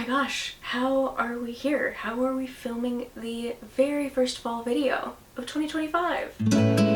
gosh, how are we here? How are we filming the very first fall video of 2025?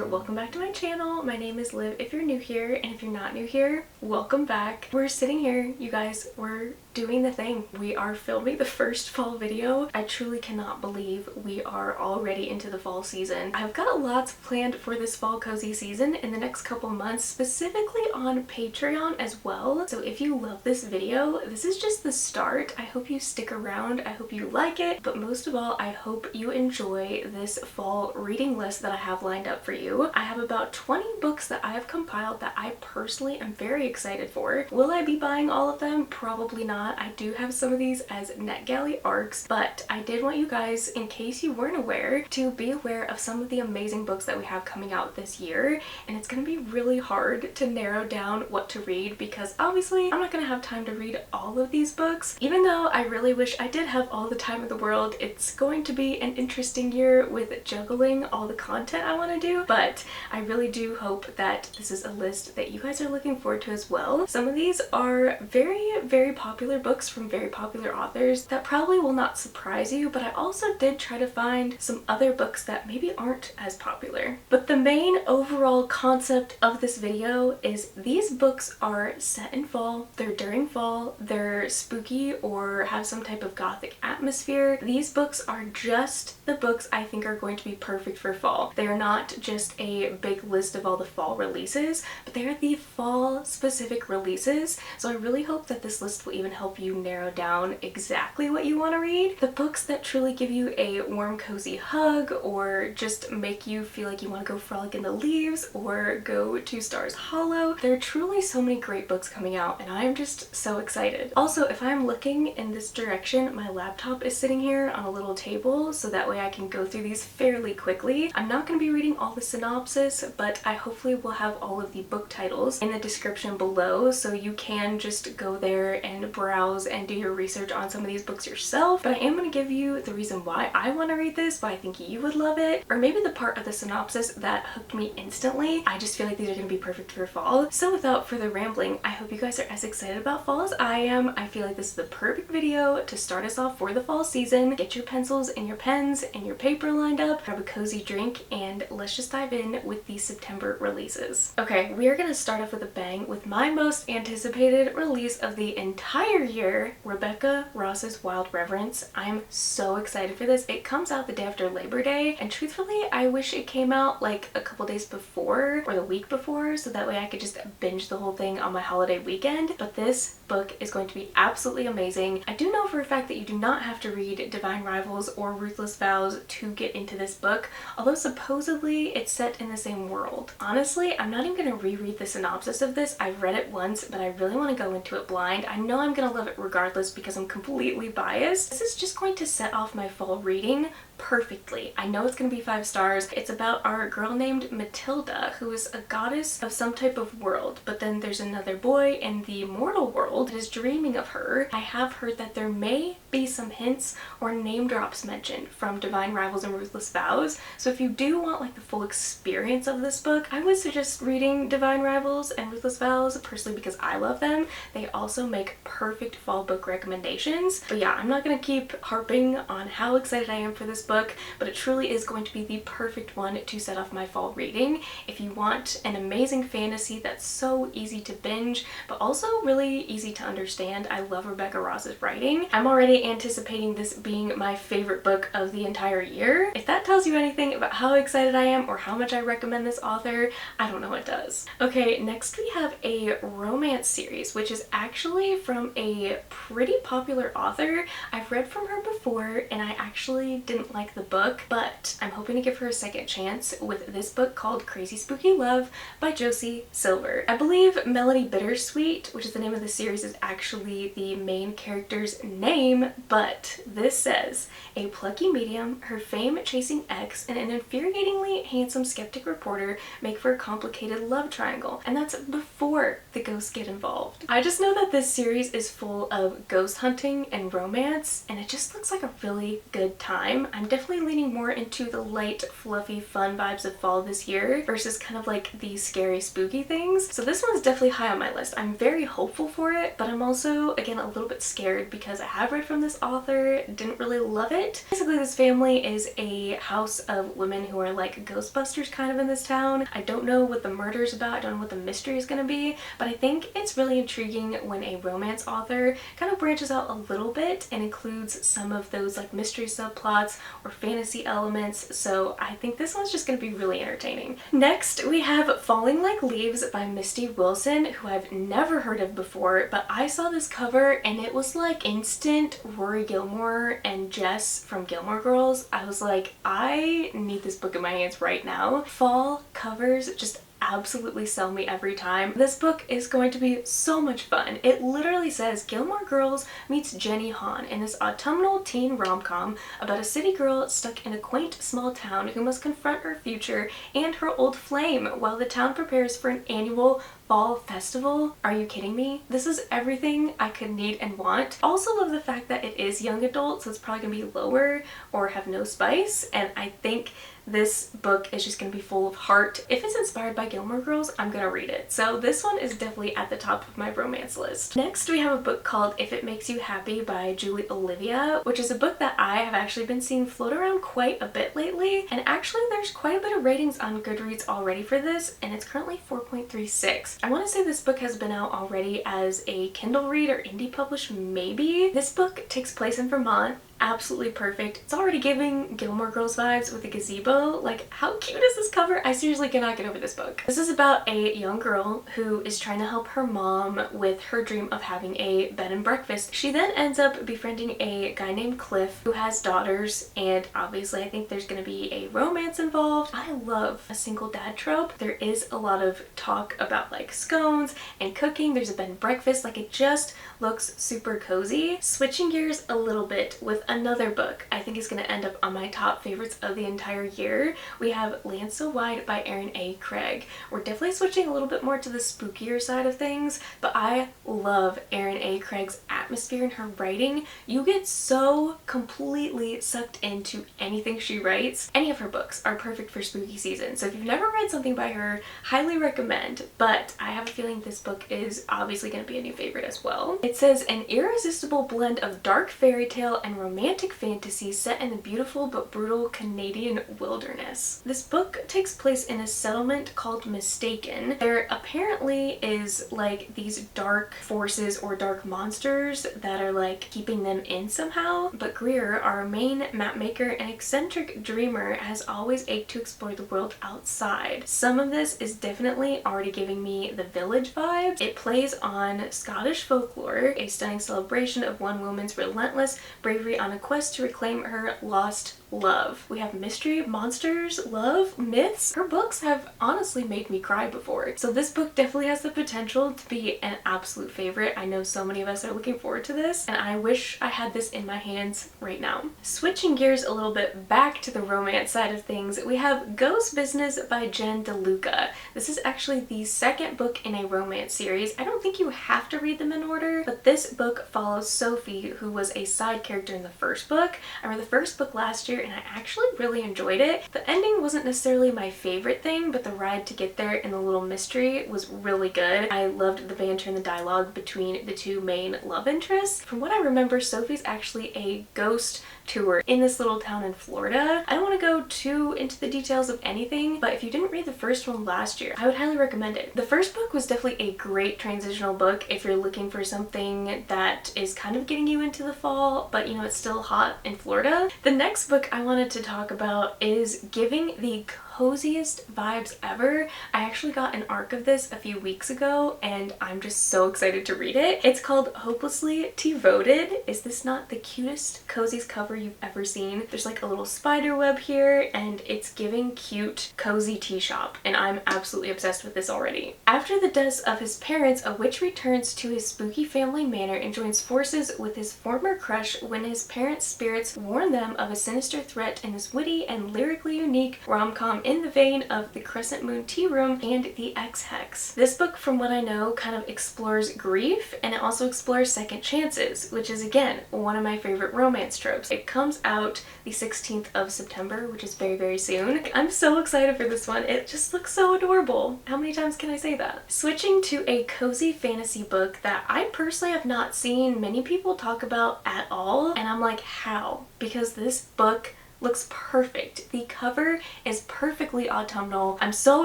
Welcome back to my channel. My name is Liv if you're new here, and if you're not new here, welcome back. We're sitting here, you guys, we're doing the thing. We are filming the first fall video. I truly cannot believe we are already into the fall season. I've got lots planned for this fall cozy season in the next couple months, specifically on Patreon as well. So if you love this video, this is just the start. I hope you stick around. I hope you like it, but most of all, I hope you enjoy this fall reading list that I have lined up for you. I have about 20 books that I have compiled that I personally am very excited for. Will I be buying all of them? Probably not. I do have some of these as NetGalley ARCs, but I did want you guys, in case you weren't aware, to be aware of some of the amazing books that we have coming out this year. And it's going to be really hard to narrow down what to read because obviously I'm not going to have time to read all of these books. Even though I really wish I did have all the time in the world, it's going to be an interesting year with juggling all the content I want to do, but I really do hope that this is a list that you guys are looking forward to as well. Some of these are very popular books from very popular authors that probably will not surprise you, but I also did try to find some other books that maybe aren't as popular. But the main overall concept of this video is these books are set in fall, they're during fall, they're spooky or have some type of gothic atmosphere. These books are just the books I think are going to be perfect for fall. They are not just a big list of all the fall releases, but they are the fall specific releases. So I really hope that this list will even help you narrow down exactly what you want to read. The books that truly give you a warm cozy hug or just make you feel like you want to go frolic in the leaves or go to Stars Hollow. There are truly so many great books coming out and I'm just so excited. Also, if I'm looking in this direction, my laptop is sitting here on a little table so that way I can go through these fairly quickly. I'm not going to be reading all the synopsis, but I hopefully will have all of the book titles in the description below so you can just go there and browse and do your research on some of these books yourself. But I am going to give you the reason why I want to read this, why I think you would love it, or maybe the part of the synopsis that hooked me instantly. I just feel like these are going to be perfect for fall. So without further rambling, I hope you guys are as excited about fall as I am. I feel like this is the perfect video to start us off for the fall season. Get your pencils and your pens and your paper lined up, grab a cozy drink, and let's just dive in with the September releases. Okay, we are going to start off with a bang with my most anticipated release of the entire year, Rebecca Ross's Wild Reverence. I'm so excited for this. It comes out the day after Labor Day, and truthfully, I wish it came out like a couple days before or the week before so that way I could just binge the whole thing on my holiday weekend. But this book is going to be absolutely amazing. I do know for a fact that you do not have to read Divine Rivals or Ruthless Vows to get into this book, although supposedly it's set in the same world. Honestly, I'm not even going to reread the synopsis of this. I've read it once, but I really want to go into it blind. I know I'm going to love it regardless because I'm completely biased. This is just going to set off my fall reading perfectly. I know it's going to be 5 stars. It's about our girl named Matilda, who is a goddess of some type of world, but then there's another boy in the mortal world that is dreaming of her. I have heard that there may be some hints or name drops mentioned from Divine Rivals and Ruthless Vows, so if you do want like the full experience of this book, I would suggest reading Divine Rivals and Ruthless Vows, personally because I love them. They also make perfect fall book recommendations. But yeah, I'm not going to keep harping on how excited I am for this book, but it truly is going to be the perfect one to set off my fall reading. If you want an amazing fantasy that's so easy to binge, but also really easy to understand, I love Rebecca Ross's writing. I'm already anticipating this being my favorite book of the entire year. If that tells you anything about how excited I am or how much I recommend this author, I don't know what does. Okay, next we have a romance series, which is actually from a pretty popular author. I've read from her before and I actually didn't like the book, but I'm hoping to give her a second chance with this book called Crazy Spooky Love by Josie Silver. I believe Melody Bittersweet, which is the name of the series, is actually the main character's name, but this says, a plucky medium, her fame-chasing ex, and an infuriatingly handsome skeptic reporter make for a complicated love triangle, and that's before the ghosts get involved. I just know that this series is full of ghost hunting and romance, and it just looks like a really good time. I'm definitely leaning more into the light, fluffy, fun vibes of fall this year versus kind of like the scary, spooky things. So this one's definitely high on my list. I'm very hopeful for it, but I'm also, again, a little bit scared because I have read from this author, didn't really love it. Basically, this family is a house of women who are like ghostbusters kind of in this town. I don't know what the murder is about, I don't know what the mystery is going to be, but I think it's really intriguing when a romance author kind of branches out a little bit and includes some of those like mystery subplots or fantasy elements, so I think this one's just going to be really entertaining. Next, we have Falling Like Leaves by Misty Wilson, who I've never heard of before, but I saw this cover and it was like instant Rory Gilmore and Jess from Gilmore Girls. I was like, I need this book in my hands right now. Fall covers just absolutely sell me every time. This book is going to be so much fun. It literally says Gilmore Girls meets Jenny Han in this autumnal teen rom-com about a city girl stuck in a quaint small town who must confront her future and her old flame while the town prepares for an annual fall festival. Are you kidding me? This is everything I could need and want. Also love the fact that it is young adult, so it's probably gonna be lower or have no spice, and I think this book is just going to be full of heart. If it's inspired by Gilmore Girls, I'm going to read it. So this one is definitely at the top of my romance list. Next, we have a book called If It Makes You Happy by Olivia, which is a book that I have actually been seeing float around quite a bit lately. And actually, there's quite a bit of ratings on Goodreads already for this, and it's currently 4.36. I want to say this book has been out already as a Kindle read or indie published maybe. This book takes place in Vermont. Absolutely perfect. It's already giving Gilmore Girls vibes with a gazebo. Like, how cute is this cover? I seriously cannot get over this book. This is about a young girl who is trying to help her mom with her dream of having a bed and breakfast. She then ends up befriending a guy named Cliff who has daughters, and obviously I think there's going to be a romance involved. I love a single dad trope. There is a lot of talk about like scones and cooking. There's a bed and breakfast. Like, it just looks super cozy. Switching gears a little bit with another book I think is going to end up on my top favorites of the entire year. We have Land So Wide by Erin A. Craig. We're definitely switching a little bit more to the spookier side of things, but I love Erin A. Craig's atmosphere and her writing. You get so completely sucked into anything she writes. Any of her books are perfect for spooky season, so if you've never read something by her, highly recommend, but I have a feeling this book is obviously going to be a new favorite as well. It says an irresistible blend of dark fairy tale and romantic fantasy set in the beautiful but brutal Canadian wilderness. This book takes place in a settlement called Mistaken. There apparently is like these dark forces or dark monsters that are like keeping them in somehow, but Greer, our main mapmaker and eccentric dreamer, has always ached to explore the world outside. Some of this is definitely already giving me The Village vibes. It plays on Scottish folklore, a stunning celebration of one woman's relentless bravery on a quest to reclaim her lost love. We have mystery, monsters, love, myths. Her books have honestly made me cry before. So this book definitely has the potential to be an absolute favorite. I know so many of us are looking forward to this, and I wish I had this in my hands right now. Switching gears a little bit back to the romance side of things, we have Ghost Business by Jenn Deluca. This is actually the second book in a romance series. I don't think you have to read them in order, but this book follows Sophie, who was a side character in the first book. I read the first book last year and I actually really enjoyed it. The ending wasn't necessarily my favorite thing, but the ride to get there and the little mystery was really good. I loved the banter and the dialogue between the two main love interests. From what I remember, Sophie's actually a ghost tour in this little town in Florida. I don't want to go too into the details of anything, but if you didn't read the first one last year, I would highly recommend it. The first book was definitely a great transitional book if you're looking for something that is kind of getting you into the fall, but you know, it's still hot in Florida. The next book I wanted to talk about is giving the coziest vibes ever. I actually got an arc of this a few weeks ago and I'm just so excited to read it. It's called Hopelessly Teavoted. Is this not the cutest, coziest cover you've ever seen? There's like a little spider web here and it's giving cute, cozy tea shop, and I'm absolutely obsessed with this already. After the deaths of his parents, a witch returns to his spooky family manor and joins forces with his former crush when his parents' spirits warn them of a sinister threat in this witty and lyrically unique rom-com in the vein of The Crescent Moon Tea Room and The Ex-Hex. This book, from what I know, kind of explores grief, and it also explores second chances, which is again one of my favorite romance tropes. It comes out the 16th of September, which is very, very soon. I'm so excited for this one. It just looks so adorable. How many times can I say that? Switching to a cozy fantasy book that I personally have not seen many people talk about at all, and I'm like, how? Because this book looks perfect. The cover is perfectly autumnal. I'm so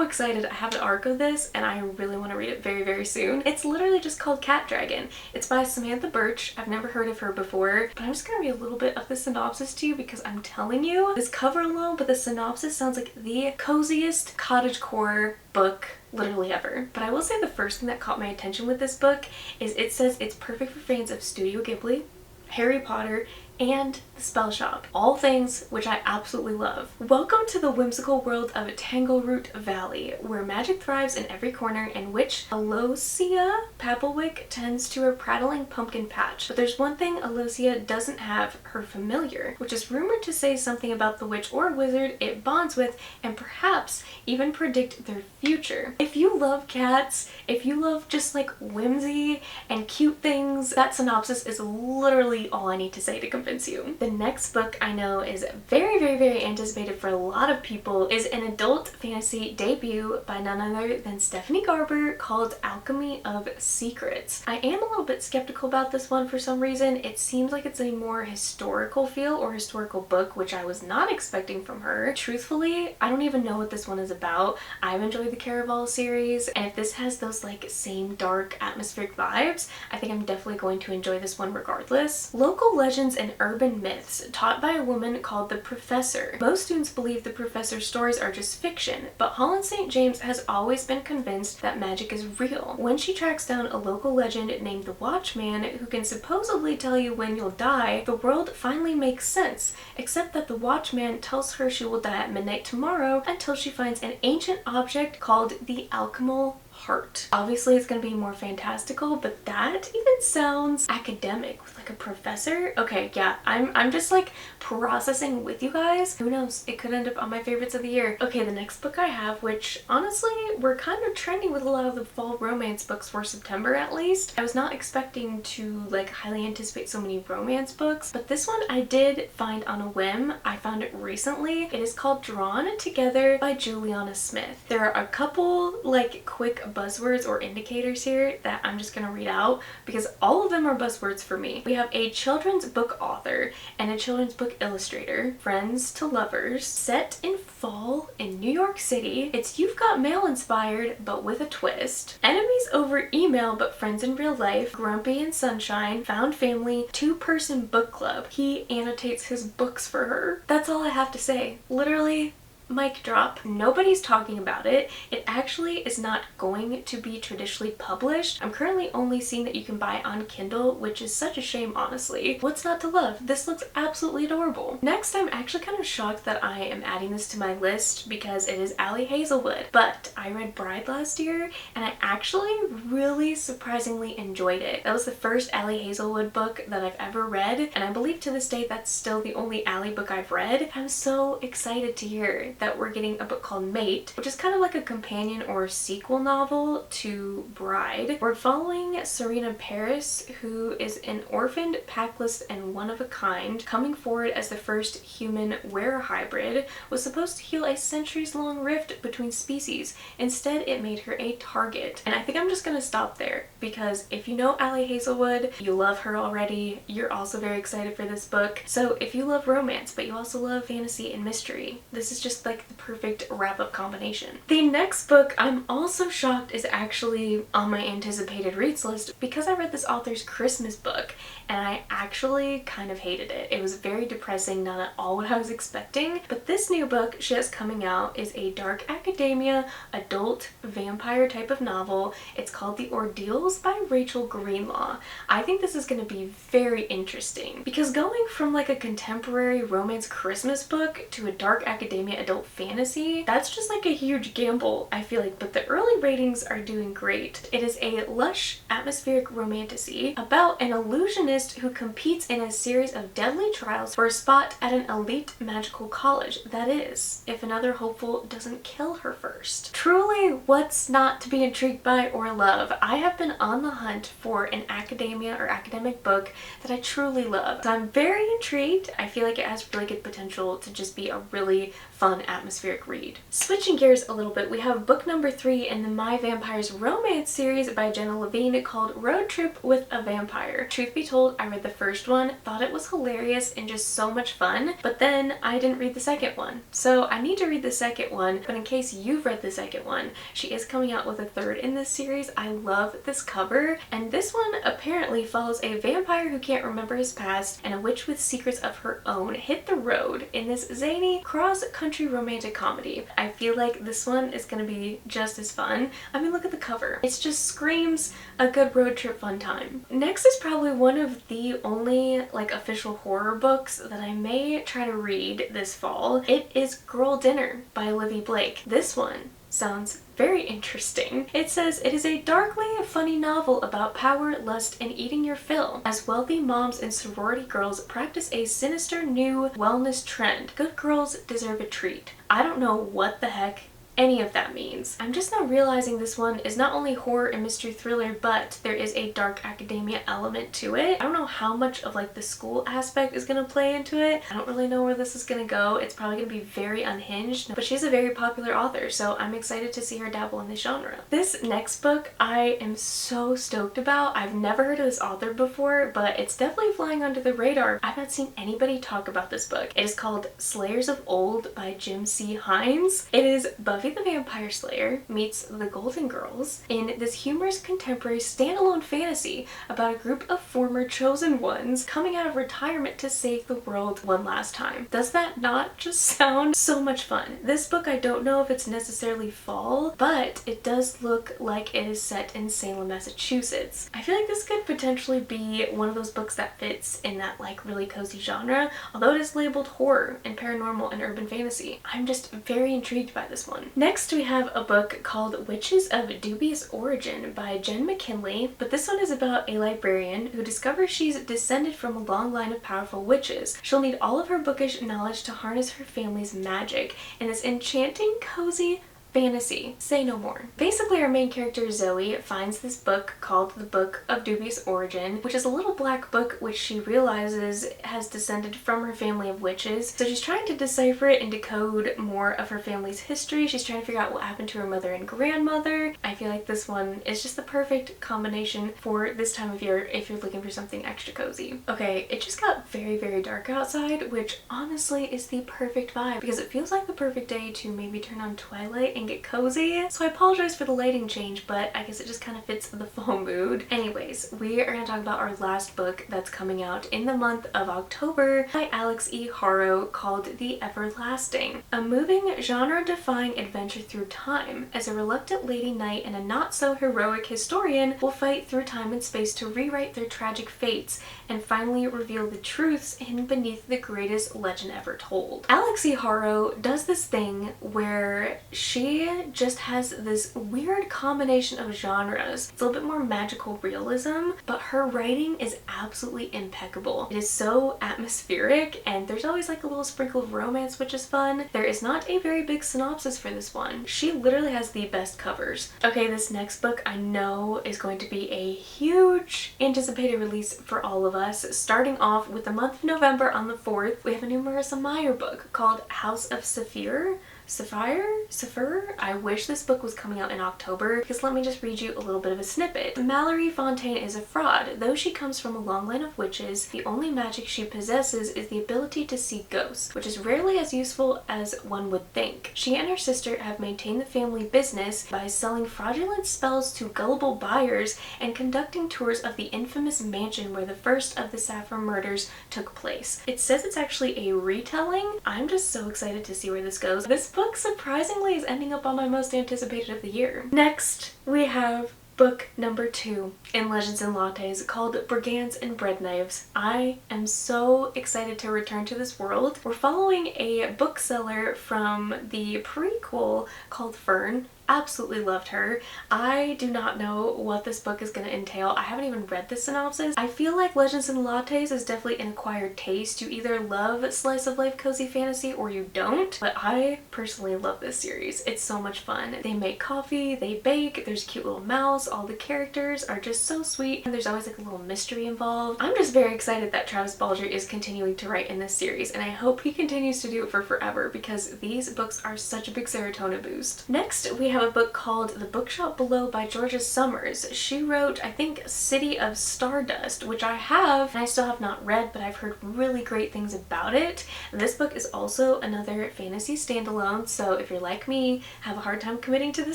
excited. I have an arc of this and I really want to read it very, very soon. It's literally just called Cat Dragon. It's by Samantha Birch. I've never heard of her before, but I'm just gonna read a little bit of the synopsis to you because I'm telling you, this cover alone, but the synopsis sounds like the coziest cottagecore book literally ever. But I will say the first thing that caught my attention with this book is it says it's perfect for fans of Studio Ghibli, Harry Potter, and The Spell Shop. All things which I absolutely love. Welcome to the whimsical world of Tangleroot Valley, where magic thrives in every corner and witch Alosia Papplewick tends to her prattling pumpkin patch. But there's one thing Alosia doesn't have, her familiar, which is rumored to say something about the witch or wizard it bonds with and perhaps even predict their future. If you love cats, if you love just like whimsy and cute things, that synopsis is literally all I need to say to convince you. The next book I know is very, very, very anticipated for a lot of people is an adult fantasy debut by none other than Stephanie Garber called Alchemy of Secrets. I am a little bit skeptical about this one for some reason. It seems like it's a more historical feel or historical book, which I was not expecting from her. Truthfully, I don't even know what this one is about. I've enjoyed the Caraval series, and if this has those like same dark atmospheric vibes, I think I'm definitely going to enjoy this one regardless. Local legends and urban myths taught by a woman called the Professor. Most students believe the Professor's stories are just fiction, but Holland St. James has always been convinced that magic is real. When she tracks down a local legend named the Watchman, who can supposedly tell you when you'll die, the world finally makes sense, except that the Watchman tells her she will die at midnight tomorrow until she finds an ancient object called the Alchemy Heart. Obviously it's going to be more fantastical, but that even sounds academic with like a professor. Okay, yeah, I'm just like processing with you guys. Who knows, it could end up on my favorites of the year. Okay, the next book I have, which honestly we're kind of trending with a lot of the fall romance books for September at least. I was not expecting to like highly anticipate so many romance books, but this one I did find on a whim. I found it recently. It is called Drawn Together by Juliana Smith. There are a couple like quick buzzwords or indicators here that I'm just gonna read out because all of them are buzzwords for me. We have a children's book author and a children's book illustrator, friends to lovers, set in fall in New York City. It's You've Got Mail inspired but with a twist. Enemies over email but friends in real life, grumpy and sunshine, found family, two-person book club. He annotates his books for her. That's all I have to say. Literally, mic drop. Nobody's talking about it. It actually is not going to be traditionally published. I'm currently only seeing that you can buy it on Kindle, which is such a shame, honestly. What's not to love? This looks absolutely adorable. Next, I'm actually kind of shocked that I am adding this to my list because it is Ali Hazelwood, but I read Bride last year and I actually really surprisingly enjoyed it. That was the first Ali Hazelwood book that I've ever read, and I believe to this day that's still the only Ali book I've read. I'm so excited to hear that we're getting a book called Mate, which is kind of like a companion or sequel novel to Bride. We're following Serena Paris, who is an orphaned, packless, and one-of-a-kind, coming forward as the first human were hybrid, was supposed to heal a centuries-long rift between species. Instead, it made her a target. And I think I'm just gonna stop there, because if you know Ali Hazelwood, you love her already, you're also very excited for this book. So if you love romance, but you also love fantasy and mystery, this is just like the perfect wrap-up combination. The next book I'm also shocked is actually on my anticipated reads list because I read this author's Christmas book and I actually kind of hated it. It was very depressing, not at all what I was expecting, but this new book she has coming out is a dark academia, adult vampire type of novel. It's called The Ordeals by Rachel Greenlaw. I think this is going to be very interesting because going from like a contemporary romance Christmas book to a dark academia adult adult fantasy, that's just like a huge gamble, I feel like, but the early ratings are doing great. It is a lush, atmospheric romantasy about an illusionist who competes in a series of deadly trials for a spot at an elite magical college. That is, if another hopeful doesn't kill her first. Truly, what's not to be intrigued by or love? I have been on the hunt for an academia or academic book that I truly love. So I'm very intrigued. I feel like it has really good potential to just be a really fun atmospheric read. Switching gears a little bit, we have book number 3 in the My Vampires romance series by Jenna Levine called Roadtrip with a Vampire. Truth be told, I read the first one, thought it was hilarious and just so much fun, but then I didn't read the second one. So I need to read the second one, but in case you've read the second one, she is coming out with a third in this series. I love this cover, and this one apparently follows a vampire who can't remember his past and a witch with secrets of her own hit the road in this zany cross-country romantic comedy. I feel like this one is going to be just as fun. I mean, look at the cover. It just screams a good road trip fun time. Next is probably one of the only like official horror books that I may try to read this fall. It is Girl Dinner by Olivia Blake. This one sounds very interesting. It says it is a darkly funny novel about power, lust, and eating your fill as wealthy moms and sorority girls practice a sinister new wellness trend. Good girls deserve a treat. I don't know what the heck any of that means. I'm just now realizing this one is not only horror and mystery thriller, but there is a dark academia element to it. I don't know how much of like the school aspect is going to play into it. I don't really know where this is going to go. It's probably going to be very unhinged, but she's a very popular author, so I'm excited to see her dabble in this genre. This next book I am so stoked about. I've never heard of this author before, but it's definitely flying under the radar. I've not seen anybody talk about this book. It is called Slayers of Old by Jim C. Hines. It is Buffy the Vampire Slayer meets the Golden Girls in this humorous contemporary standalone fantasy about a group of former chosen ones coming out of retirement to save the world one last time. Does that not just sound so much fun? This book, I don't know if it's necessarily fall, but it does look like it is set in Salem, Massachusetts. I feel like this could potentially be one of those books that fits in that like really cozy genre, although it is labeled horror and paranormal and urban fantasy. I'm just very intrigued by this one. Next, we have a book called Witches of Dubious Origin by Jenn McKinlay, but this one is about a librarian who discovers she's descended from a long line of powerful witches. She'll need all of her bookish knowledge to harness her family's magic in this enchanting, cozy fantasy. Say no more. Basically, our main character Zoe finds this book called The Book of Dubious Origin, which is a little black book which she realizes has descended from her family of witches. So she's trying to decipher it and decode more of her family's history. She's trying to figure out what happened to her mother and grandmother. I feel like this one is just the perfect combination for this time of year if you're looking for something extra cozy. Okay, it just got very, very dark outside, which honestly is the perfect vibe because it feels like the perfect day to maybe turn on Twilight and get cozy. So I apologize for the lighting change, but I guess it just kind of fits the fall mood. Anyways, we are going to talk about our last book that's coming out in the month of October by Alix E. Harrow called The Everlasting. A moving, genre-defying adventure through time as a reluctant lady knight and a not-so-heroic historian will fight through time and space to rewrite their tragic fates and finally reveal the truths hidden beneath the greatest legend ever told. Alix E. Harrow does this thing where she just has this weird combination of genres. It's a little bit more magical realism, but her writing is absolutely impeccable. It is so atmospheric, and there's always like a little sprinkle of romance, which is fun. There is not a very big synopsis for this one. She literally has the best covers. Okay, this next book I know is going to be a huge anticipated release for all of us. Starting off with the month of November on the 4th, we have a new Marissa Meyer book called House of Sapphir. Sapphir? I wish this book was coming out in October because let me just read you a little bit of a snippet. Mallory Fontaine is a fraud. Though she comes from a long line of witches, the only magic she possesses is the ability to see ghosts, which is rarely as useful as one would think. She and her sister have maintained the family business by selling fraudulent spells to gullible buyers and conducting tours of the infamous mansion where the first of the Sapphir murders took place. It says it's actually a retelling. I'm just so excited to see where this goes. This book surprisingly is ending up on my most anticipated of the year. Next, we have Book number 2 in Legends and Lattes, called Brigands and Bread Knives. I am so excited to return to this world. We're following a bookseller from the prequel called Fern. Absolutely loved her. I do not know what this book is going to entail. I haven't even read the synopsis. I feel like Legends and Lattes is definitely an acquired taste. You either love slice of life cozy fantasy or you don't, but I personally love this series. It's so much fun. They make coffee, they bake, there's a cute little mouse, all the characters are just so sweet, and there's always like a little mystery involved. I'm just very excited that Travis Baldree is continuing to write in this series, and I hope he continues to do it for forever because these books are such a big serotonin boost. Next, we have a book called The Bookshop Below by Georgia Summers. She wrote, I think, City of Stardust, which I have, and I still have not read, but I've heard really great things about it. This book is also another fantasy standalone, so if you're like me, have a hard time committing to the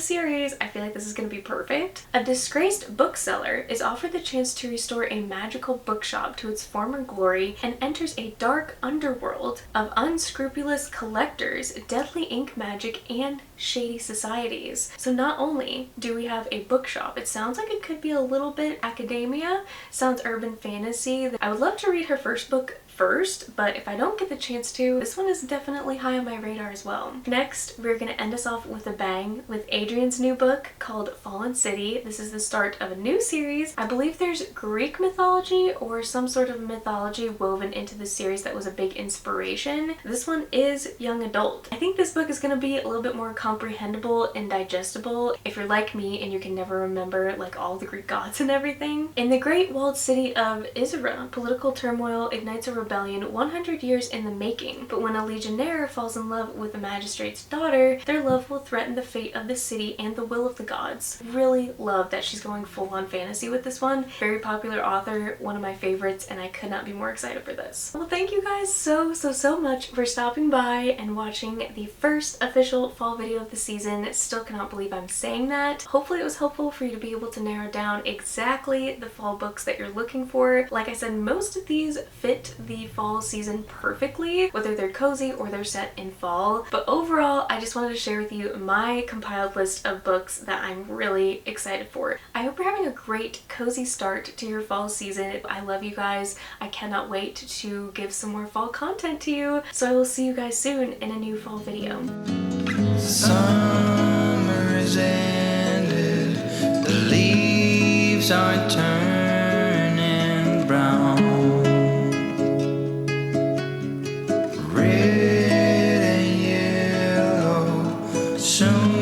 series, I feel like this is going to be perfect. A disgraced bookseller is offered the chance to restore a magical bookshop to its former glory and enters a dark underworld of unscrupulous collectors, deadly ink magic, and shady societies. So not only do we have a bookshop, it sounds like it could be a little bit academia, sounds urban fantasy. I would love to read her first book first, but if I don't get the chance to, this one is definitely high on my radar as well. Next, we're going to end us off with a bang with Adrian's new book called Fallen City. This is the start of a new series. I believe there's Greek mythology or some sort of mythology woven into the series that was a big inspiration. This one is young adult. I think this book is going to be a little bit more comprehensible and digestible if you're like me and you can never remember like all the Greek gods and everything. In the great walled city of Isra, political turmoil ignites a rebellion 100 years in the making, but when a legionnaire falls in love with a magistrate's daughter, their love will threaten the fate of the city and the will of the gods. Really love that she's going full on fantasy with this one. Very popular author, one of my favorites, and I could not be more excited for this. Well, thank you guys so much for stopping by and watching the first official fall video of the season. Still cannot believe I'm saying that. Hopefully it was helpful for you to be able to narrow down exactly the fall books that you're looking for. Like I said, most of these fit the fall season perfectly, whether they're cozy or they're set in fall. But overall, I just wanted to share with you my compiled list of books that I'm really excited for. I hope you're having a great cozy start to your fall season. I love you guys. I cannot wait to give some more fall content to you. So I will see you guys soon in a new fall video. Summer is ended, the leaves are turning brown. Red and yellow, soon